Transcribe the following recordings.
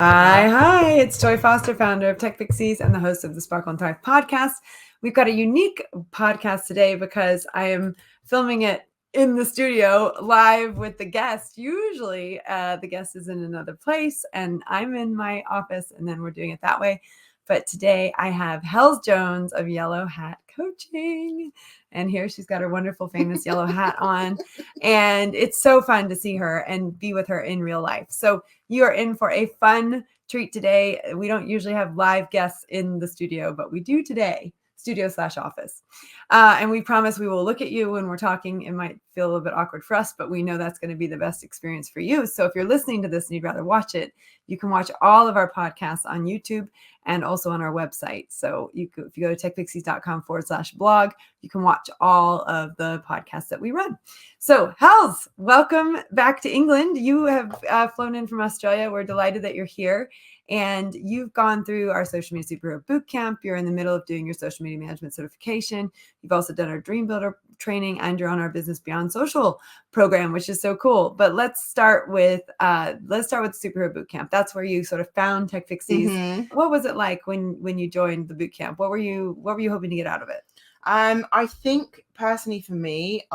Hi, it's Joy Foster, founder of TechPixies and the host of the Sparkle and Thrive podcast. We've got a unique podcast today because I am filming it in the studio live with the guest. Usually the guest is in another place and I'm in my office, and then we're doing it that way. But today I have Helz Jones of Yellow Hat Coaching. And here she's got her wonderful, famous yellow hat on. And it's so fun to see her and be with her in real life. So you are in for a fun treat today. We don't usually have live guests in the studio, but we do today, studio/office. And we promise we will look at you when we're talking. It might feel a little bit awkward for us, but we know that's going to be the best experience for you. So if you're listening to this and you'd rather watch it, you can watch all of our podcasts on YouTube and also on our website. So if you go to techpixies.com/blog, you can watch all of the podcasts that we run. So Helz, welcome back to England. You have flown in from Australia. We're delighted that you're here. And you've gone through our social media superhero bootcamp. You're in the middle of doing your social media management certification. You've also done our Dream Builder training, and you're on our Business Beyond Social program, which is so cool. But let's start with superhero bootcamp. That's where you sort of found TechPixies. Mm-hmm. What was it like when you joined the bootcamp? What were you hoping to get out of it? I think personally for me,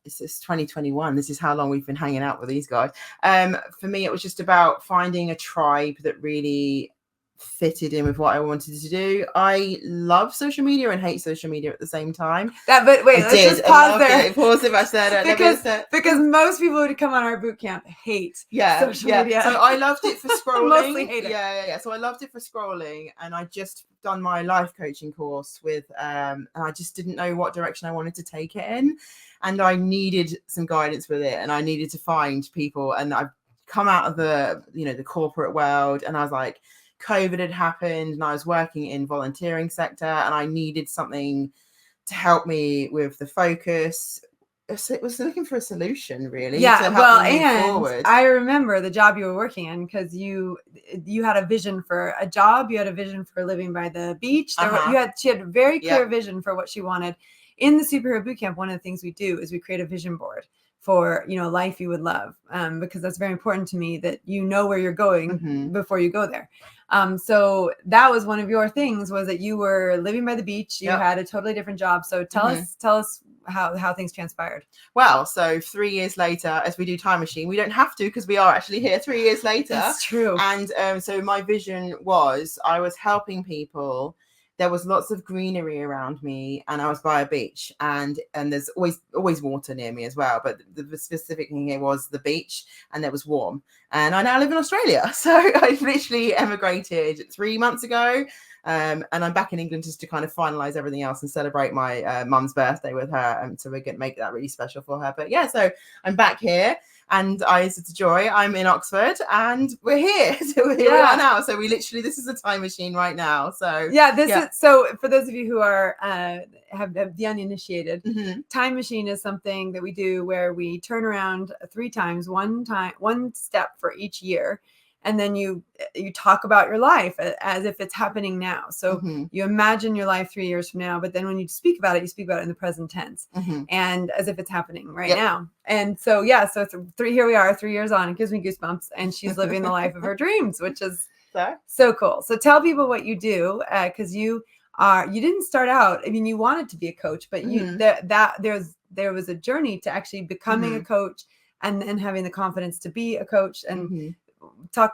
it's 2021. This is how long we've been hanging out with these guys. For me, it was just about finding a tribe that really fitted in with what I wanted to do. I love social media and hate social media at the same time. Let's just pause there. Pause if I said it. Because most people who come on our bootcamp hate social media. So I loved it for scrolling. Mostly hate it. Yeah. So I loved it for scrolling, and I just done my life coaching course with, and I just didn't know what direction I wanted to take it in, and I needed some guidance with it, and I needed to find people. And I've come out of the corporate world, and I was like, COVID had happened and I was working in volunteering sector, and I needed something to help me with the focus. It was looking for a solution, really. Yeah, forward. I remember the job you were working in, because you had a vision for a job. You had a vision for living by the beach. She had a very clear vision for what she wanted. In the Superhero Bootcamp, one of the things we do is we create a vision board for life you would love, because that's very important to me, that you know where you're going before you go there. So that was one of your things, was that you were living by the beach. You had a totally different job. So tell us how things transpired. Well, so 3 years later, as we do time machine, we don't have to, because we are actually here 3 years later. That's true. And so my vision was, I was helping people. There was lots of greenery around me, and I was by a beach, and there's always water near me as well. But the specific thing here was the beach, and it was warm. And I now live in Australia. So I literally emigrated 3 months ago. And I'm back in England just to kind of finalize everything else and celebrate my mum's birthday with her. So we're going to make that really special for her. But yeah, so I'm back here, and I said to Joy, I'm in Oxford, and we're here. So here we are now. So this is a time machine right now. So is so for those of you who are have the uninitiated, time machine is something that we do where we turn around 3 times, one step for each year. And then you talk about your life as if it's happening now. So you imagine your life 3 years from now, but then when you speak about it, you speak about it in the present tense, and as if it's happening right now. And so, so it's here we are 3 years on. It gives me goosebumps, and she's living the life of her dreams, which is so cool. So tell people what you do, because you didn't start out. I mean, you wanted to be a coach, but there was a journey to actually becoming a coach, and then having the confidence to be a coach. And tell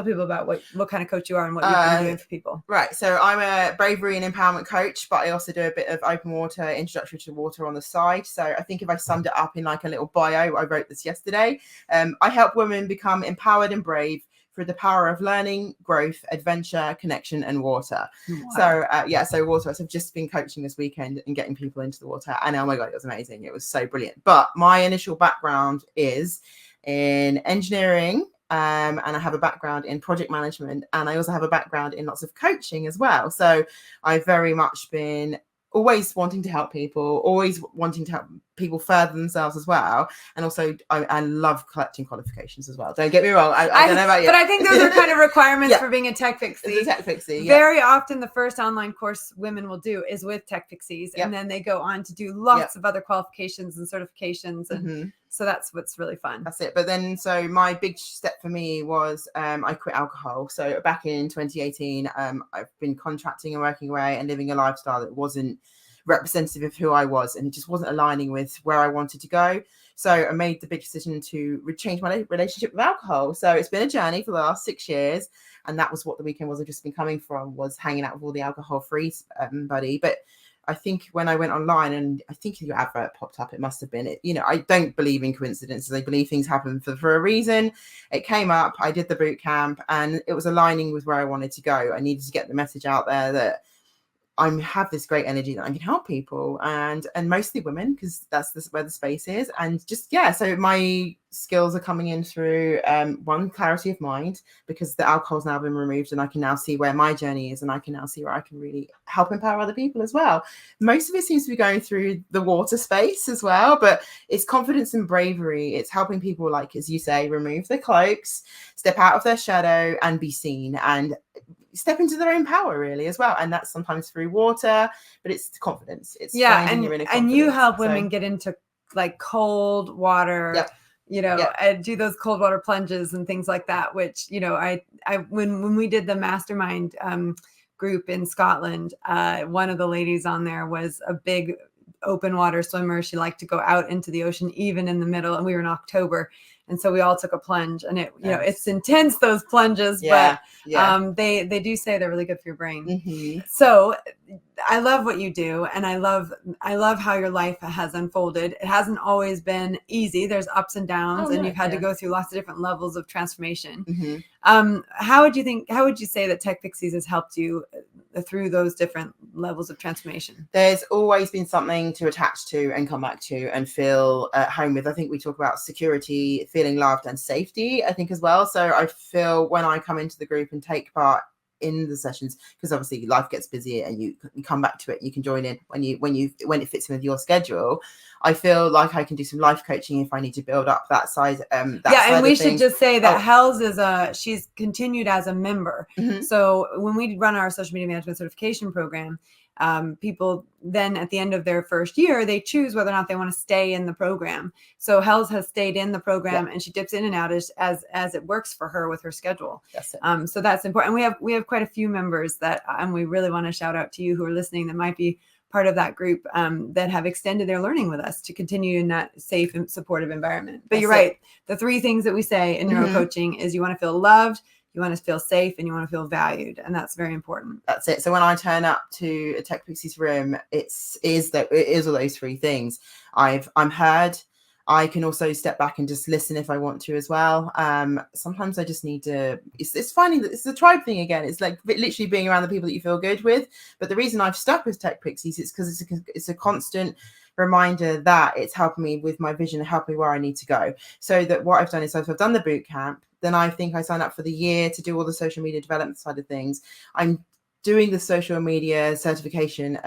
people about what kind of coach you are and what you've been doing for people. Right. So I'm a bravery and empowerment coach, but I also do a bit of open water, introductory to water on the side. So I think if I summed it up in like a little bio, I wrote this yesterday. I help women become empowered and brave through the power of learning, growth, adventure, connection, and water. Wow. So water. So I've just been coaching this weekend and getting people into the water. And oh my God, it was amazing. It was so brilliant. But my initial background is in engineering. And I have a background in project management, and I also have a background in lots of coaching as well. So I've very much been always wanting to help people, always wanting to help people further themselves as well. And also I love collecting qualifications as well. Don't get me wrong. I don't know about you. But I think those are kind of requirements for being a TechPixie. Very often the first online course women will do is with TechPixies. And then they go on to do lots of other qualifications and certifications. And So that's what's really fun. That's it. But then, so my big step for me was I quit alcohol. So back in 2018, I've been contracting and working away and living a lifestyle that wasn't representative of who I was, and it just wasn't aligning with where I wanted to go. So I made the big decision to change my relationship with alcohol. So it's been a journey for the last 6 years, and that was what the weekend was. I've just been coming from, was hanging out with all the alcohol-free buddy. But I think when I went online, and I think your advert popped up, it must have been it. You know, I don't believe in coincidences. I believe things happen for a reason. It came up, I did the boot camp, and it was aligning with where I wanted to go. I needed to get the message out there that I have this great energy that I can help people, and mostly women, because that's where the space is. And just, yeah, so my skills are coming in through one, clarity of mind, because the alcohol's now been removed and I can now see where my journey is, and I can now see where I can really help empower other people as well. Most of it seems to be going through the water space as well, but it's confidence and bravery. It's helping people, like, as you say, remove their cloaks, step out of their shadow and be seen, and step into their own power, really, as well. And that's sometimes through water, but it's confidence. It's and you help women get into like cold water. Yep. You know, I do those cold water plunges and things like that, which, you know, I when we did the mastermind group in Scotland, one of the ladies on there was a big open water swimmer. She liked to go out into the ocean, even in the middle, and we were in October. And so we all took a plunge, and it, you know, it's intense, those plunges, but they do say they're really good for your brain. Mm-hmm. So I love what you do, and I love how your life has unfolded. It hasn't always been easy. There's ups and downs, and you've had to go through lots of different levels of transformation. Mm-hmm. How would you say that TechPixies has helped you through those different levels of transformation? There's always been something to attach to and come back to and feel at home with. I think we talk about security, feeling loved, and safety, I think, as well. So I feel when I come into the group and take part in the sessions, because obviously life gets busy and you come back to it, you can join in when it fits in with your schedule. I feel like I can do some life coaching if I need to build up that side. And we should just say that Hels is she's continued as a member. Mm-hmm. So when we run our social media management certification program, people then at the end of their first year, they choose whether or not they want to stay in the program. So Hels has stayed in the program, and she dips in and out as it works for her with her schedule. That's it. So that's important. We have quite a few members that, and we really want to shout out to you who are listening that might be part of that group, that have extended their learning with us to continue in that safe and supportive environment. But you're right. The three things that we say in neuro coaching is you want to feel loved, you want to feel safe, and you want to feel valued. And that's very important. That's it. So when I turn up to a TechPixies room, it is all those three things. I'm heard. I can also step back and just listen if I want to as well. Sometimes I just need to, it's finding that it's the tribe thing again. It's like literally being around the people that you feel good with. But the reason I've stuck with TechPixies is because it's a constant reminder that it's helping me with my vision and helping me where I need to go. So that what I've done is I've done the boot camp. Then I think I signed up for the year to do all the social media development side of things. I'm doing the social media certification.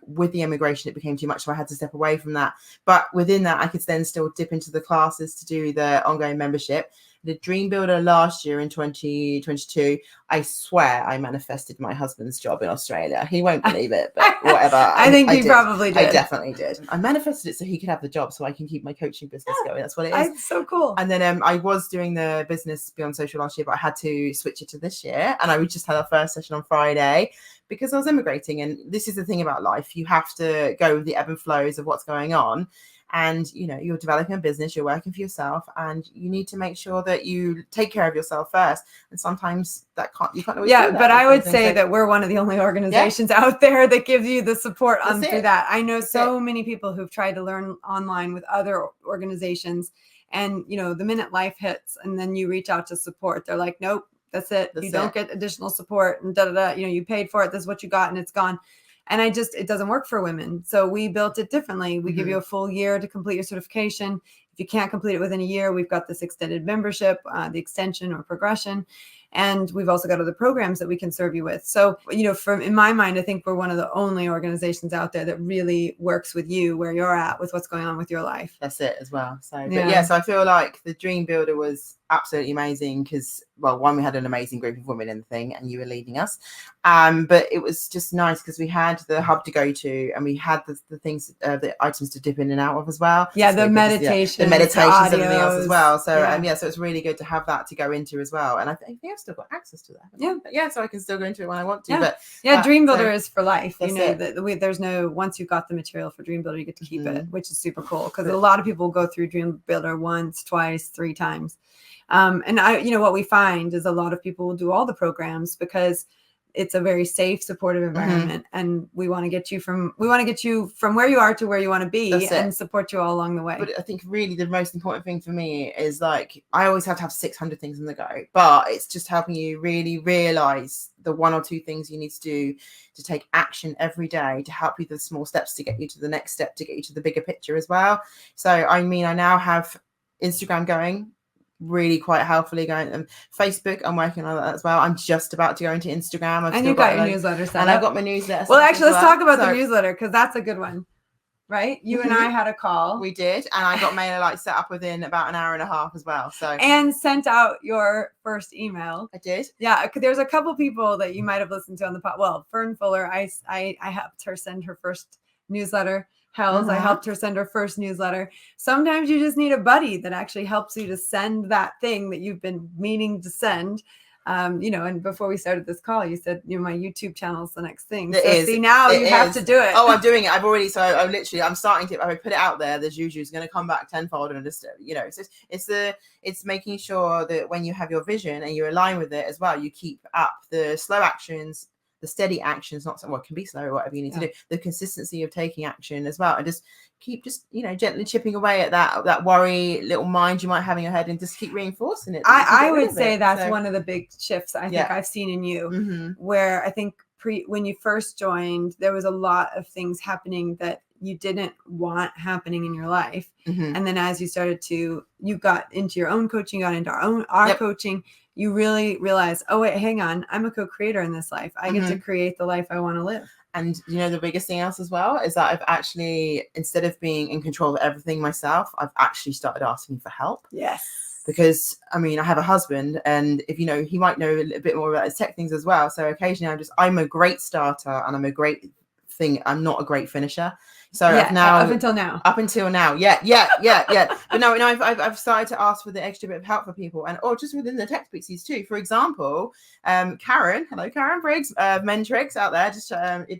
With the immigration, it became too much, so I had to step away from that. But within that, I could then still dip into the classes to do the ongoing membership. The Dream Builder last year in 2022, I swear I manifested my husband's job in Australia. He won't believe it, but whatever. I think he probably did. I definitely did. I manifested it so he could have the job so I can keep my coaching business going. That's what it is. It's so cool. And then I was doing the business Beyond Social last year, but I had to switch it to this year. And I just had our first session on Friday because I was immigrating. And this is the thing about life. You have to go with the ebb and flows of what's going on. And, you know, you're developing a business, you're working for yourself, and you need to make sure that you take care of yourself first. And sometimes you can't always do that. But I would say that we're one of the only organizations out there that gives you the support through that. I know so many people who've tried to learn online with other organizations, and, you know, the minute life hits and then you reach out to support, they're like, nope, that's it. You don't get additional support, and you know, you paid for it. This is what you got, and it's gone. And it doesn't work for women. So we built it differently. We give you a full year to complete your certification. If you can't complete it within a year, we've got this extended membership, the extension or progression. And we've also got other programs that we can serve you with. So, you know, in my mind, I think we're one of the only organizations out there that really works with you where you're at with what's going on with your life. That's it as well. So, so I feel like the Dream Builder was absolutely amazing because, well, one, we had an amazing group of women in the thing and you were leading us. But it was just nice because we had the hub to go to and we had the things, the items to dip in and out of as well. Yeah, the meditations, the meditations, everything else as well. So so it's really good to have that to go into as well. And I think I've still got access to that. Yeah, so I can still go into it when I want to. Yeah. But Dream Builder is for life. You know, there's no, once you've got the material for Dream Builder, you get to keep it, which is super cool because a lot of people go through Dream Builder once, twice, 3 times. And what we find is a lot of people will do all the programs because it's a very safe, supportive environment, and we want to get you from where you are to where you want to be and support you all along the way. But I think really the most important thing for me is, like, I always have to have 600 things in the go, but it's just helping you really realize the 1 or 2 things you need to do to take action every day to help you the small steps to get you to the next step, to get you to the bigger picture as well. So, I mean, I now have Instagram going really quite healthily going, and Facebook I'm working on that as well. I'm just about to go into Instagram. And you got your newsletter set and up. I've got my newsletter. Well, actually, let's talk about the newsletter because that's a good one, right? You and I had a call. We did, and I got MailerLite set up within about an hour and a half as well. So and sent out your first email. I did. Yeah, there's a couple people that you might have listened to on the pod. Well, Fern Fuller, I helped her send her first newsletter. Hels, I helped her send her first newsletter. Sometimes you just need a buddy that actually helps you to send that thing that you've been meaning to send. And before we started this call, you said, my YouTube channel is the next thing. See, now you have to do it. Oh, I'm doing it. I've already. So I'm starting to. I put it out there. The juju is going to come back tenfold, and just it's making sure that when you have your vision and you align with it as well, you keep up the slow actions, the steady actions, not what can be slow or whatever you need to do, the consistency of taking action as well, and just keep gently chipping away at that worry little mind you might have in your head, and just keep reinforcing it. I would say that's one of the big shifts I think I've seen in you, where I think when you first joined, there was a lot of things happening that you didn't want happening in your life, and then as you got into your own coaching, got into our coaching, you really realize, oh, wait, hang on. I'm a co-creator in this life. I get to create the life I want to live. And the biggest thing else as well is that I've actually, instead of being in control of everything myself, I've actually started asking for help. Yes. Because, I mean, I have a husband, and if he might know a little bit more about his tech things as well. So occasionally I'm a great starter and I'm a great thing. I'm not a great finisher. So up until now. But no, I've started to ask for the extra bit of help for people, or just within the TechPixies too. For example, Karen, hello Karen Briggs, Mentrix out there, just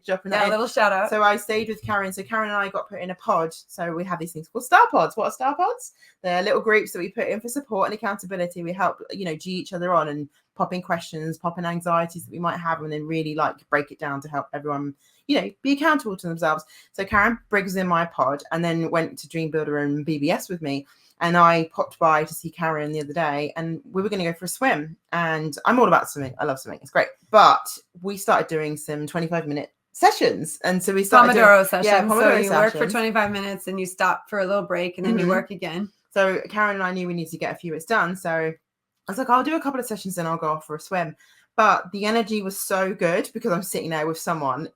dropping that a little shout out. So I stayed with Karen. So Karen and I got put in a pod. So we have these things called Star Pods. What are Star Pods? They're little groups that we put in for support and accountability. We help G each other on and pop in questions, pop in anxieties that we might have, and then really break it down to help everyone be accountable to themselves. So Karen Briggs was in my pod and then went to Dream Builder and BBS with me. And I popped by to see Karen the other day, and we were going to go for a swim. And I'm all about swimming. I love swimming. It's great. But we started doing some 25-minute sessions. And so we started Pomodoro sessions. Yeah, Pomodoro sessions. Work for 25 minutes and you stop for a little break and then you work again. So Karen and I knew we needed to get a few bits done. So I was like, I'll do a couple of sessions and I'll go off for a swim. But the energy was so good because I'm sitting there with someone,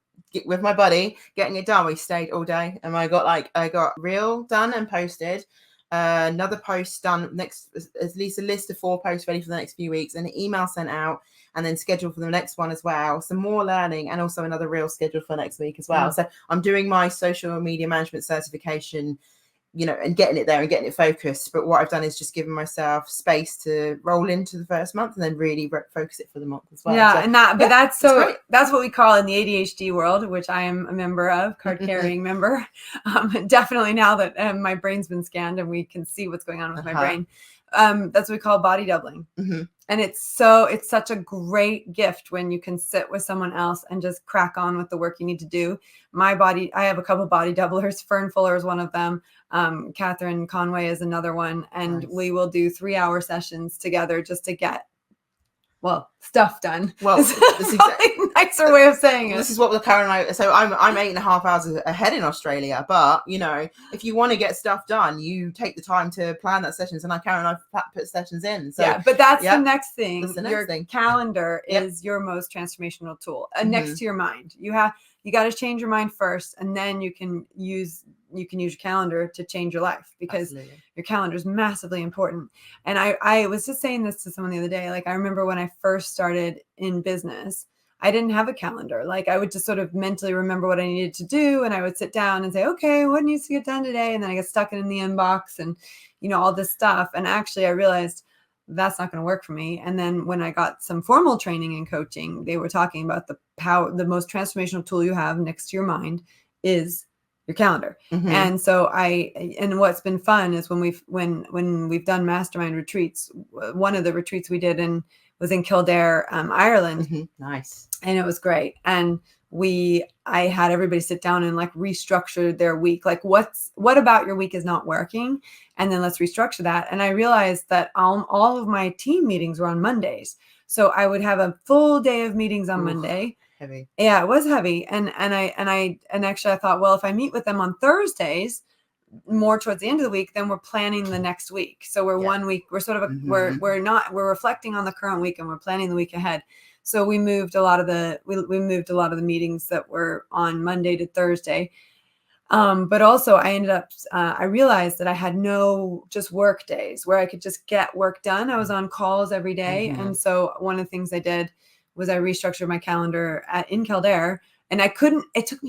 with my buddy, getting it done. We stayed all day, and I got reel done and posted, another post done next, at least a list of 4 posts ready for the next few weeks, and an email sent out, and then scheduled for the next one as well. Some more learning, and also another reel scheduled for next week as well. So I'm doing my social media management certification, and getting it there and getting it focused. But what I've done is just given myself space to roll into the first month and then really focus it for the month as well. Yeah, so, that's what we call in the ADHD world, which I am a member of, card carrying member. Definitely now that my brain's been scanned and we can see what's going on with my brain. That's what we call body doubling. And it's such a great gift when you can sit with someone else and just crack on with the work you need to do. I have a couple body doublers. Fern Fuller is one of them. Catherine Conway is another one. And we will do 3-hour sessions together just to get, stuff done. Well, this is a nicer way of saying it. This is what the Karen so I'm 8.5 hours ahead in Australia, but if you want to get stuff done, you take the time to plan that sessions, and Karen and I put sessions in. So but that's the next thing. That's the next your thing. Calendar is your most transformational tool, next to your mind. You got to change your mind first, and then you can use you can use your calendar to change your life, because Absolutely. your calendar is massively important. And I was just saying this to someone the other day. Like, I remember when I first started in business, I didn't have a calendar. Like, I would just sort of mentally remember what I needed to do. And I would sit down and say, okay, what needs to get done today? And then I get stuck in the inbox and, all this stuff. And actually I realized that's not going to work for me. And then when I got some formal training and coaching, they were talking about the most transformational tool you have next to your mind is your calendar. Mm-hmm. And so and what's been fun is when we've done mastermind retreats, one of the retreats we did was in Kildare, Ireland. Mm-hmm. Nice. And it was great. And I had everybody sit down and like restructure their week. Like, what about your week is not working? And then let's restructure that. And I realized that all of my team meetings were on Mondays. So I would have a full day of meetings on Monday. Heavy. Yeah, it was heavy. And actually I thought, well, if I meet with them on Thursdays, more towards the end of the week, then we're planning the next week. So we're 1 week, we're sort of, we're reflecting on the current week and we're planning the week ahead. So we moved a lot of the meetings that were on Monday to Thursday. But also I ended up, I realized that I had no just work days where I could just get work done. I was on calls every day. Mm-hmm. And so one of the things I did was I restructured my calendar in Kildare. And it took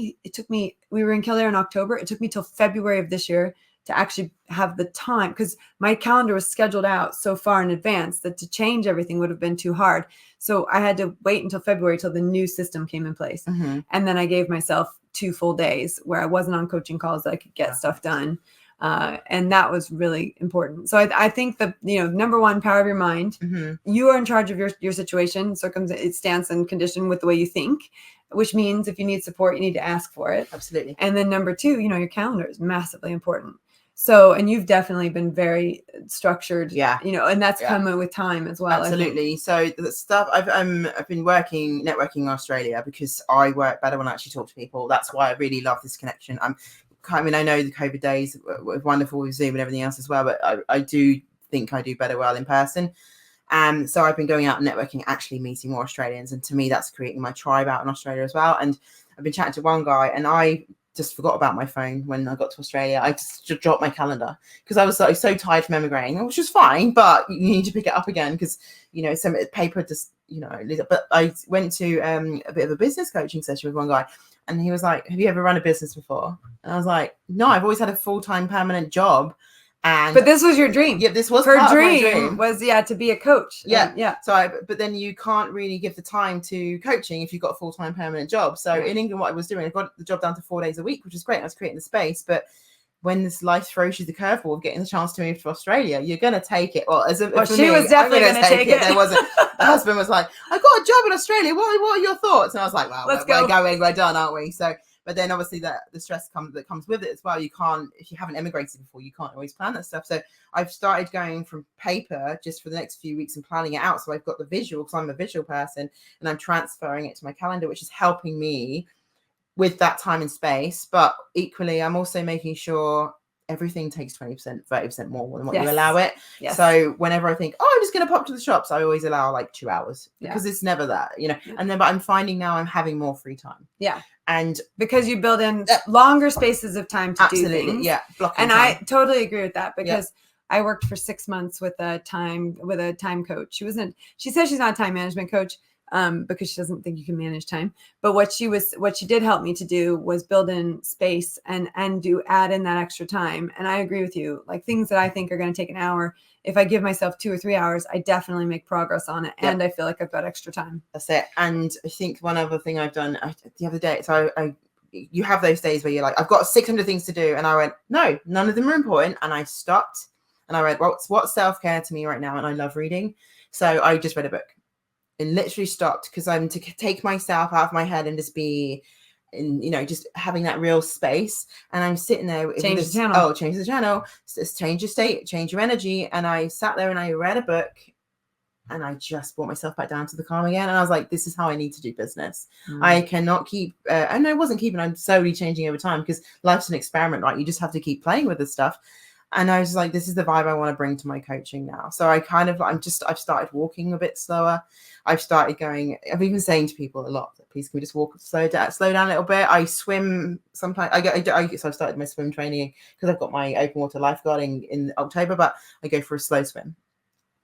me, we were in Kildare in October. It took me till February of this year to actually have the time, because my calendar was scheduled out so far in advance that to change everything would have been too hard. So I had to wait until February till the new system came in place. Mm-hmm. And then I gave myself 2 full days where I wasn't on coaching calls, that I could get stuff done. And that was really important. So I think that, number one, power of your mind. Mm-hmm. You are in charge of your situation, circumstance, and condition with the way you think, which means if you need support, you need to ask for it. Absolutely. And then number 2, your calendar is massively important. So, and you've definitely been very structured, and that's coming with time as well. Absolutely. So the stuff I've been networking in Australia because I work better when I actually talk to people. That's why I really love this connection. I know the COVID days were wonderful with Zoom and everything else as well, but I do think I do better well in person. So I've been going out and networking, actually meeting more Australians. And to me, that's creating my tribe out in Australia as well. And I've been chatting to one guy, and I just forgot about my phone when I got to Australia. I just dropped my calendar because I was so tired from emigrating, which was fine, but you need to pick it up again because, some paper just, but I went to a bit of a business coaching session with one guy, and he was like, have you ever run a business before? And I was like, no, I've always had a full-time permanent job. But this was your dream. Yeah, this was her part dream, of my dream. Was to be a coach. Yeah. So but then you can't really give the time to coaching if you've got a full-time permanent job. So in England, what I was doing, I got the job down to 4 days a week, which is great. I was creating the space, but when this life throws you the curveball of getting the chance to move to Australia, you're going to take it. Well, she was definitely going to take it. There wasn't. The husband was like, I got a job in Australia. What are your thoughts? And I was like, well, we're done, aren't we? So, but then obviously the stress that comes with it as well. You can't, if you haven't immigrated before, you can't always plan that stuff. So I've started going from paper just for the next few weeks and planning it out. So I've got the visual, because I'm a visual person, and I'm transferring it to my calendar, which is helping me with that time and space. But equally, I'm also making sure everything takes 20%, 30% more than what you allow it. Yes. So whenever I think, I'm just going to pop to the shops, I always allow like 2 hours because it's never that, and then, but I'm finding now I'm having more free time. Yeah. And because you build in longer spaces of time to do things. Yeah. And time. I totally agree with that because I worked for 6 months with a time coach. She says she's not a time management coach. Because she doesn't think you can manage time. But what she did help me to do was build in space and add in that extra time. And I agree with you. Like things that I think are going to take an hour, if I give myself 2 or 3 hours, I definitely make progress on it. And I feel like I've got extra time. That's it. And I think one other thing I've done the other day, so you have those days where you're like, I've got 600 things to do. And I went, no, none of them are important. And I stopped and I read, what's self-care to me right now? And I love reading. So I just read a book. And literally stopped because I'm to take myself out of my head and just be in, just having that real space. And I'm sitting there. Change the channel. Change the channel. Just change your state, change your energy. And I sat there and I read a book and I just brought myself back down to the calm again. And I was like, this is how I need to do business. I cannot keep, and I wasn't keeping, I'm slowly changing over time because life's an experiment, right? You just have to keep playing with this stuff. And I was like, this is the vibe I want to bring to my coaching now. So I've started walking a bit slower. I've even saying to people a lot, please can we just slow down a little bit. I swim sometimes. So I've started my swim training because I've got my open water lifeguarding in October, but I go for a slow swim.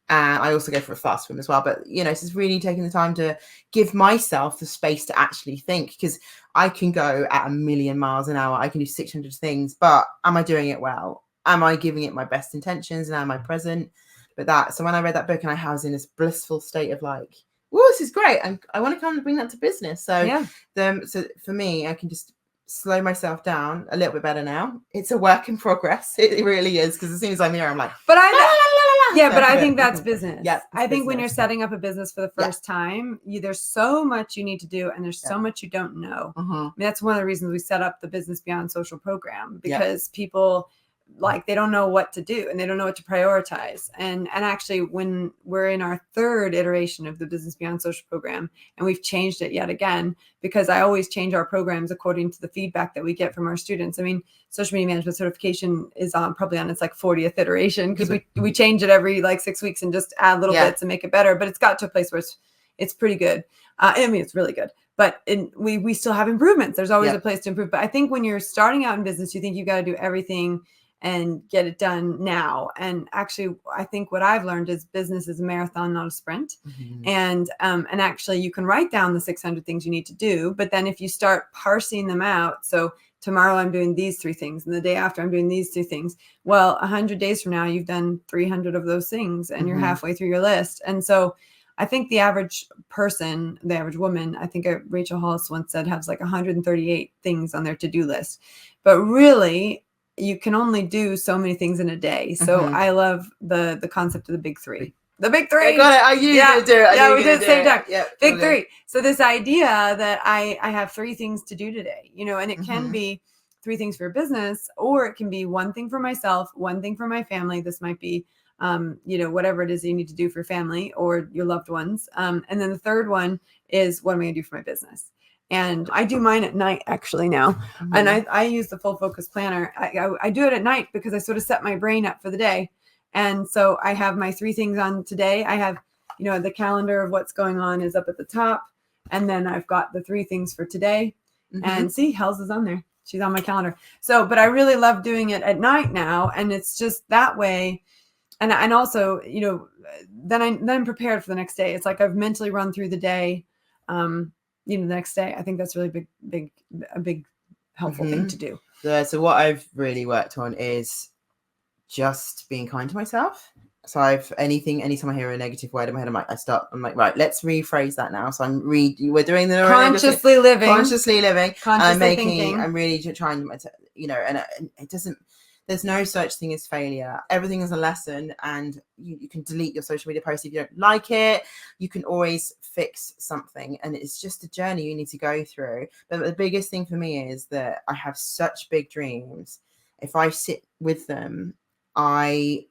And I also go for a fast swim as well. But, it's just really taking the time to give myself the space to actually think, because I can go at 1,000,000 miles an hour. I can do 600 things, but am I doing it well? Am I giving it my best intentions, and am I present? So when I read that book, and I was in this blissful state of like, "Whoa, this is great. I want to come and bring that to business." So, so for me, I can just slow myself down a little bit better now. It's a work in progress. It really is, because as soon as I'm here, I'm like, but I think that's business. Yeah, I think when you're setting up a business for the first time, there's so much you need to do, and there's so much you don't know. I mean, that's one of the reasons we set up the Business Beyond Social program, because people they don't know what to do, and they don't know what to prioritize. And actually, when we're in our third iteration of the Business Beyond Social program, and we've changed it yet again, because I always change our programs according to the feedback that we get from our students. I mean, social media management certification is probably on its 40th iteration, because we change it every 6 weeks and just add little bits and make it better. But it's got to a place where it's pretty good. I mean, it's really good. But we still have improvements. There's always a place to improve. But I think when you're starting out in business, you think you got to do everything and get it done now. And actually, I think what I've learned is business is a marathon, not a sprint. And actually, you can write down the 600 things you need to do. But then if you start parsing them out, so tomorrow I'm doing these 3 things, and the day after I'm doing these 2 things. Well, 100 days from now, you've done 300 of those things, and you're halfway through your list. And so I think the average person, the average woman, I think Rachel Helz once said, has 138 things on their to-do list. But really, you can only do so many things in a day. So I love the concept of the big 3. The big 3. I got it. I knew you were going to do it. We did at the same time. Yeah, big 3. So this idea that I have 3 things to do today, and it can be 3 things for your business, or it can be 1 thing for myself, 1 thing for my family. This might be, whatever it is that you need to do for your family or your loved ones. And then the third one is, what am I going to do for my business? And I do mine at night actually now. And I use the Full Focus Planner. I do it at night because I sort of set my brain up for the day. And so I have my 3 things on today. I have, the calendar of what's going on is up at the top. And then I've got the 3 things for today. And see, Hels is on there. She's on my calendar. So, but I really love doing it at night now. And it's just that way. And also, then I'm prepared for the next day. It's like I've mentally run through the day. The next day. I think that's really a big helpful thing to do. So what I've really worked on is just being kind to myself. So anytime I hear a negative word in my head, I'm like, right, let's rephrase that now. So we're doing the consciously living, consciously thinking. I'm really trying to, and it doesn't. There's no such thing as failure. Everything is a lesson, and you can delete your social media post if you don't like it. You can always fix something, and it's just a journey you need to go through. But the biggest thing for me is that I have such big dreams. If I sit with them, I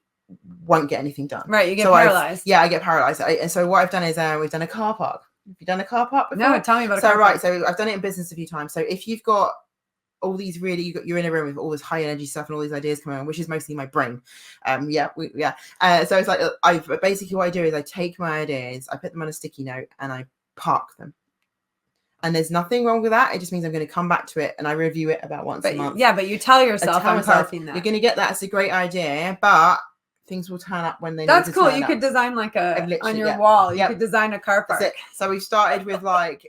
won't get anything done. Right, you get paralyzed. I get paralyzed. And so what I've done is we've done a car park. Have you done a car park before? No, tell me about a car park. So I've done it in business a few times. So if you've got all these you're in a room with all this high energy stuff and all these ideas coming on, which is mostly my brain. So it's like basically what I do is I take my ideas, I put them on a sticky note, and I park them. And there's nothing wrong with that. It just means I'm going to come back to it and I review it about once a month. Yeah, but you tell yourself, I'm parking that. You're going to get that. It's a great idea, but things will turn up when they That's need to cool. turn You up. Could design on your wall. You could design a car park. So we've started with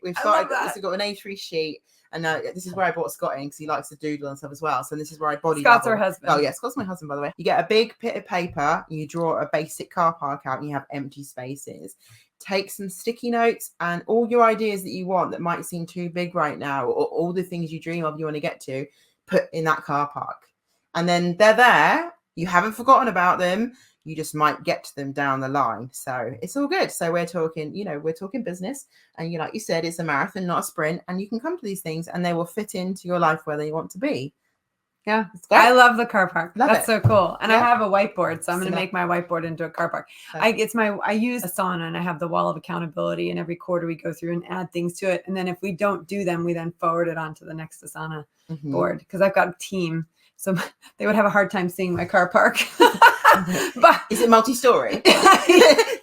we've got an A3 sheet. And this is where I brought Scott in because he likes to doodle and stuff as well. So this is where I body Scott's level. her husband. Oh yeah, Scott's my husband, by the way. You get a big bit of paper, you draw a basic car park out, and you have empty spaces. Take some sticky notes and all your ideas that you want that might seem too big right now, or all the things you dream of you want to get to, put in that car park. And then they're there. You haven't forgotten about them. You just might get to them down the line. So it's all good. So we're talking business. And like you said, it's a marathon, not a sprint. And you can come to these things and they will fit into your life where they want to be. Yeah. It's great. I love the car park. Love That's it. so cool. And I Yeah. have a whiteboard, so I'm going to So make my whiteboard into a car park. Perfect. I use Asana, and I have the wall of accountability, and every quarter we go through and add things to it. And then if we don't do them, we then forward it on to the next Asana board, because I've got a team. So they would have a hard time seeing my car park. But is it multi-story?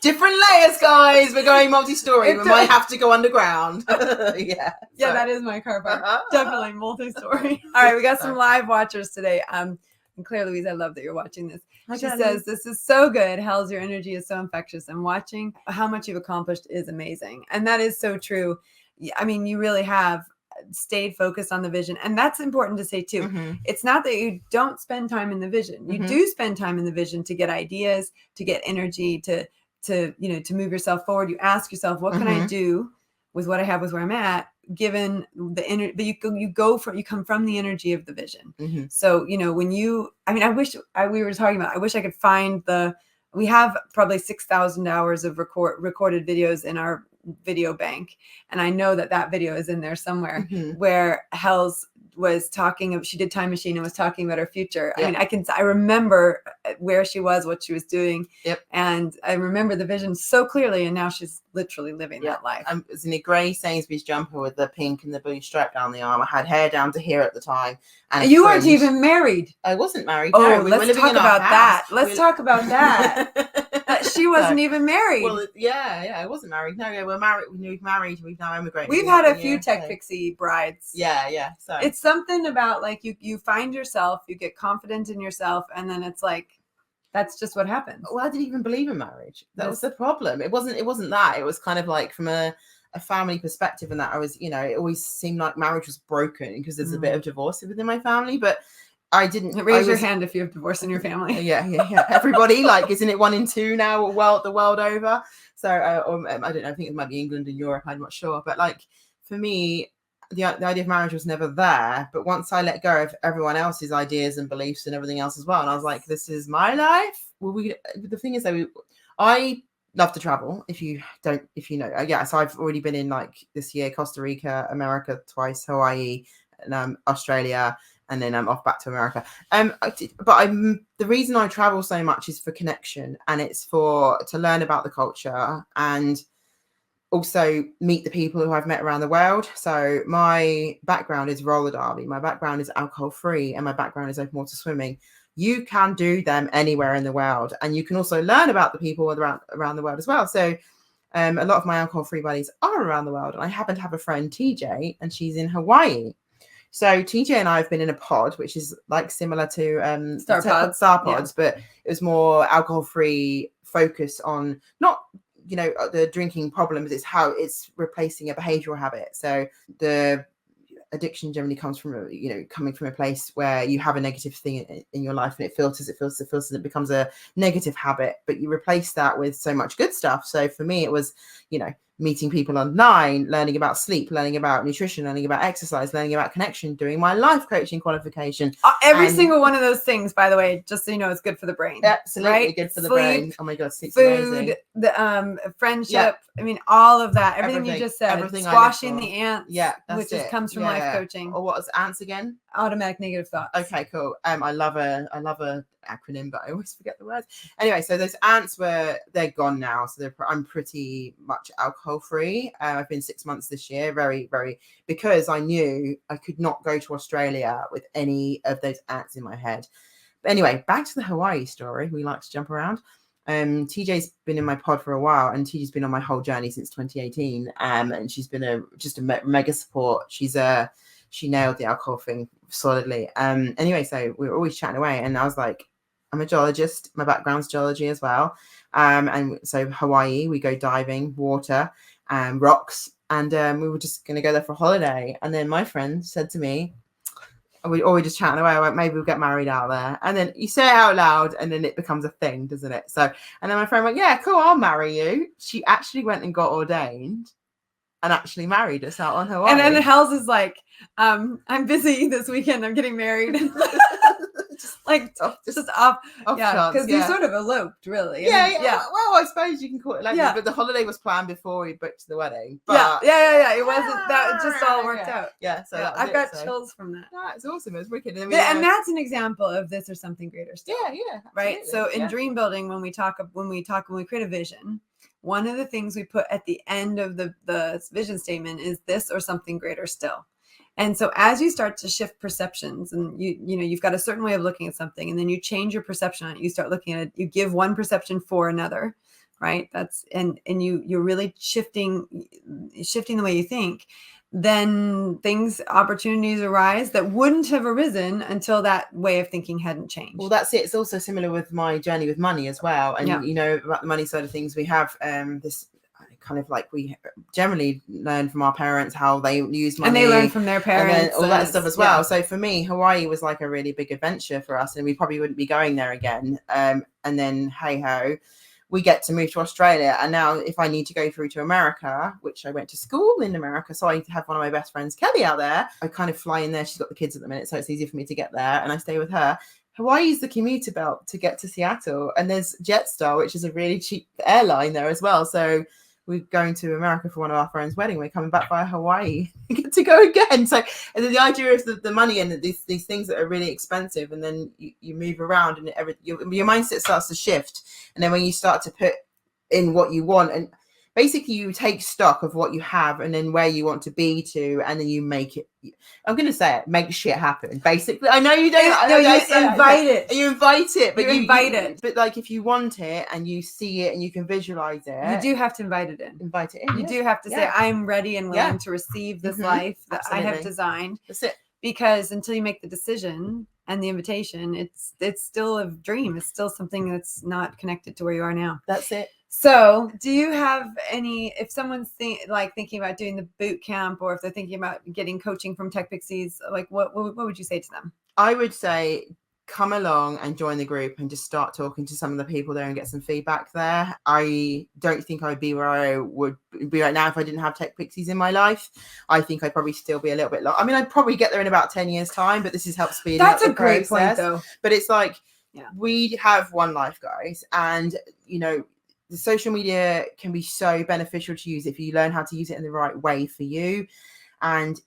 Different layers, guys. We're going multi-story. We might have to go underground. Yeah, that is my car park. Definitely multi-story. All right, we got some live watchers today. And Claire Louise, I love that you're watching this. She says, "This is so good. Hels, your energy is so infectious. And watching how much you've accomplished is amazing." And that is so true. I mean, you really have stayed focused on the vision, and that's important to say too. It's not that you don't spend time in the vision. You do spend time in the vision to get ideas, to get energy, to move yourself forward. You ask yourself, what can I do with what I have, with where I'm at, given the energy. But you come from the energy of the vision. So when I wish we were talking about, I wish I could find we have probably 6,000 hours of recorded videos in our video bank, and I know that video is in there somewhere, where Hels was talking she did Time Machine and was talking about her future. I mean, I remember where she was, what she was doing, and I remember the vision so clearly, and now she's literally living that life. I was in a grey Sainsbury's jumper with the pink and the blue stripe down the arm. I had hair down to here at the time, and you weren't even married. I wasn't married. Oh, let's talk about that. Let's talk about that. She wasn't even married. Well, yeah, I wasn't married. No, we're married. We've married. We've now emigrated. We've had a few TechPixie brides. Yeah. So it's something about, like, you find yourself, you get confident in yourself, and then it's like, that's just what happens. Well, I didn't even believe in marriage. That was the problem. It wasn't that. It was kind of like from a family perspective, and that I was, it always seemed like marriage was broken because there's a bit of divorce within my family, but I didn't. Raise your hand if you have divorce in your family. Yeah. Everybody, like, isn't it 1 in 2 now? The world over. So I don't know. I think it might be England and Europe. I'm not sure. But like for me, the idea of marriage was never there. But once I let go of everyone else's ideas and beliefs and everything else as well, and I was like, this is my life. Well, the thing is though, I love to travel. If you know, so I've already been in, like, this year, Costa Rica, America twice, Hawaii, and Australia. And then I'm off back to America. The reason I travel so much is for connection, and it's to learn about the culture and also meet the people who I've met around the world. So my background is roller derby, my background is alcohol free, and my background is open water swimming. You can do them anywhere in the world, and you can also learn about the people around the world as well. So a lot of my alcohol free buddies are around the world, and I happen to have a friend, TJ, and she's in Hawaii. So TJ and I have been in a pod, which is like similar to Star Pods, but it was more alcohol-free, focused on not, the drinking problems. It's how it's replacing a behavioral habit. So the addiction generally comes from, coming from a place where you have a negative thing in your life, and it filters, and it becomes a negative habit. But you replace that with so much good stuff. So for me, it was, meeting people online, learning about sleep, learning about nutrition, learning about exercise, learning about connection, doing my life coaching qualification. Every single one of those things, by the way, just so you know, is good for the brain. Absolutely, right? Good for the brain. Oh my God, sleep's amazing. The friendship. Yeah. I mean, all of that. Everything you just said. Squashing the ants. Yeah, which comes from life coaching. Or what was ants again? Automatic negative thoughts. Okay, cool. I love a acronym, but I always forget the words. Anyway, so those ants they're gone now. So I'm pretty much alcohol free. I've been 6 months this year, very, very, because I knew I could not go to Australia with any of those ants in my head. But anyway, back to the Hawaii story. We like to jump around. TJ's been in my pod for a while, and TJ's been on my whole journey since 2018. And she's been just a mega support. She nailed the alcohol thing solidly. Anyway, so we were always chatting away, and I was like, I'm a geologist. My background's geology as well. And so Hawaii, we go diving, water, rocks, and we were just going to go there for a holiday. And then my friend said to me, we're just chatting away. I went, maybe we'll get married out there. And then you say it out loud, and then it becomes a thing, doesn't it? So, and then my friend went, yeah, cool, I'll marry you. She actually went and got ordained and actually married us out on Hawaii. And then Hels is like, I'm busy this weekend. I'm getting married. like off, just off yeah, chance, because you sort of eloped, really. Yeah, I mean, yeah. Well, I suppose you can call it like Yeah. but the holiday was planned before we booked the wedding. But yeah. It wasn't that. It just all worked out. Yeah, so that was I've got chills from that. Yeah, it's awesome. It was wicked. And that's an example of this or something greater still. Yeah, right. So in dream building, when we create a vision, one of the things we put at the end of the vision statement is this or something greater still. And so as you start to shift perceptions, and you've got a certain way of looking at something, and then you change your perception on it, you start looking at it, you give one perception for another, right? That's and you're really shifting the way you think. Then opportunities arise that wouldn't have arisen until that way of thinking hadn't changed. Well, that's it. It's also similar with my journey with money as well. And about the money side of things, we have this kind of like we generally learn from our parents how they use money, and they learn from their parents, and all that stuff as well. So for me, Hawaii was like a really big adventure for us, and we probably wouldn't be going there again. And then hey ho, we get to move to Australia, and now if I need to go through to America, which I went to school in America, so I have one of my best friends, Kelly, out there. I kind of fly in there. She's got the kids at the minute, so it's easy for me to get there, and I stay with her. Hawaii is the commuter belt to get to Seattle, and there's Jetstar, which is a really cheap airline there as well. So we're going to America for one of our friends' wedding. We're coming back via Hawaii. We get to go again. So and then the idea of the money and these things that are really expensive, and then you move around, and your mindset starts to shift. And then when you start to put in what you want, and basically you take stock of what you have and then where you want to be to, and then you make it. I'm going to say it, make shit happen. Basically, I know you don't. No, you invite it. You invite it, but you invite it. But like if you want it and you see it and you can visualize it, you do have to invite it in. Invite it in. You do have to say, "I'm ready and willing to receive this life that I have designed." That's it. Because until you make the decision and the invitation, it's still a dream. It's still something that's not connected to where you are now. That's it. So do you have any, if someone's thinking about doing the boot camp, or if they're thinking about getting coaching from TechPixies, like what would you say to them? I would say come along and join the group and just start talking to some of the people there and get some feedback there. I don't think I'd be where I would be right now if I didn't have TechPixies in my life. I think I'd probably still be a little bit low. I mean, I'd probably get there in about 10 years time, but this has helped speed up the process. That's a great point though. But it's like, we have one life, guys. And, the social media can be so beneficial to use if you learn how to use it in the right way for you. And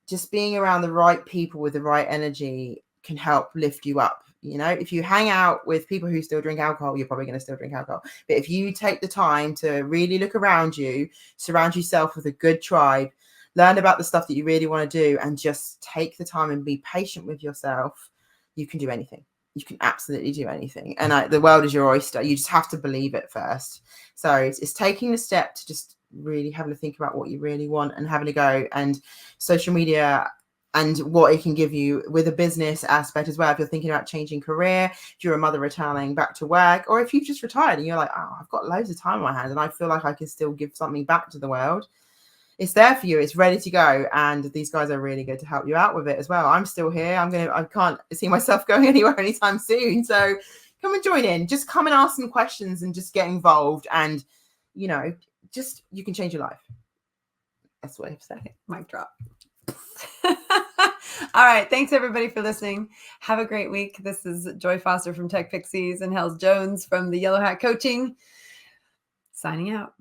just being around the right people with the right energy can help lift you up. If you hang out with people who still drink alcohol, you're probably going to still drink alcohol. But if you take the time to really look around you, surround yourself with a good tribe, learn about the stuff that you really want to do, and just take the time and be patient with yourself, you can do anything. You can absolutely do anything. And the world is your oyster. You just have to believe it first. So it's taking the step to just really having to think about what you really want and having a go. And social media and what it can give you with a business aspect as well. If you're thinking about changing career, if you're a mother returning back to work, or if you've just retired and you're like, oh, I've got loads of time on my hands and I feel like I can still give something back to the world. It's there for you. It's ready to go. And these guys are really good to help you out with it as well. I'm still here. I can't see myself going anywhere anytime soon. So come and join in. Just come and ask some questions and just get involved. And, you can change your life. That's what I have to say. Mic drop. All right. Thanks everybody for listening. Have a great week. This is Joy Foster from TechPixies and Helz Jones from the Yellow Hat Coaching, signing out.